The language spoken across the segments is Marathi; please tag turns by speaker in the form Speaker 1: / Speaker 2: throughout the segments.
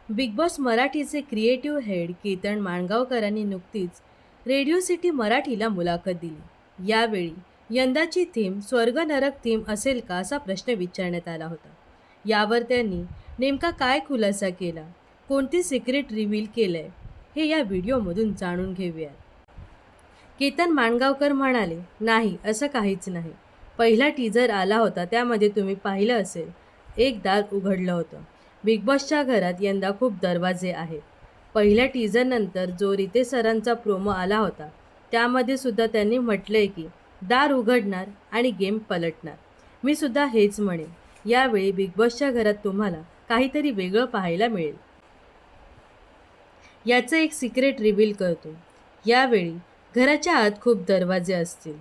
Speaker 1: बिग बॉस मराठीचे क्रिएटिव्ह हेड केतन माणगावकरांनी नुकतीच रेडिओ सिटी मराठीला मुलाखत दिली. यावेळी यंदाची थीम स्वर्ग नरक थीम असेल का असा प्रश्न विचारण्यात आला होता. यावर त्यांनी नेमका काय खुलासा केला, कोणते सिक्रेट रिव्हील केलंय, हे या व्हिडिओमधून जाणून घेऊया. केतन माणगावकर म्हणाले, नाही असं काहीच नाही. पहिला टीजर आला होता त्यामध्ये तुम्ही पाहिलं असेल, एक दार उघडलं होतं. बिग बॉसच्या घरात यंदा खूप दरवाजे आहेत. पहिल्या टीजरनंतर जो रितेश सरांचा प्रोमो आला होता त्यामध्ये सुद्धा त्यांनी म्हटलंय की दार उघडणार आणि गेम पलटणार. मी सुद्धा हेच म्हणेन. यावेळी बिग बॉसच्या घरात तुम्हाला काहीतरी वेगळं पाहायला मिळेल. याचं एक सिक्रेट रिव्हील करतो. यावेळी घराच्या आत खूप दरवाजे असतील.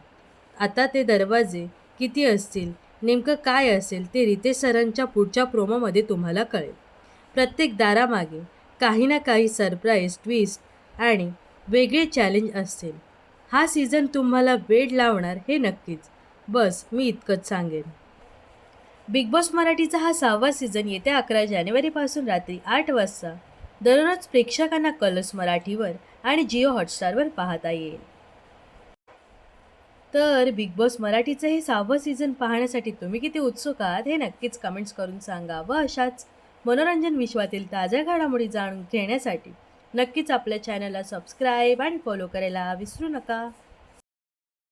Speaker 1: आता ते दरवाजे किती असतील, नेमकं काय असेल ते रितेश सरांच्या पुढच्या प्रोमोमध्ये तुम्हाला कळेल. प्रत्येक दारामागे काही ना काही सरप्राईज, ट्विस्ट आणि वेगळे चॅलेंज असतील. हा सीझन तुम्हाला वेड लावणार हे नक्कीच. बस मी इतकंच सांगेन. बिग बॉस मराठीचा हा 6वा सीझन येत्या 11 जानेवारीपासून रात्री 8 वाजता दररोज प्रेक्षकांना कलर्स मराठीवर आणि जिओ हॉटस्टारवर पाहता येईल. तर बिग बॉस मराठीचं हे 6वं सीझन पाहण्यासाठी तुम्ही किती उत्सुक आहात हे नक्कीच कमेंट्स करून सांगा. व अशाच मनोरंजन विश्वातील ताज्या घडामोडी जाणून घेण्यासाठी नक्कीच आपल्या चॅनलला सबस्क्राईब आणि फॉलो करायला विसरू नका.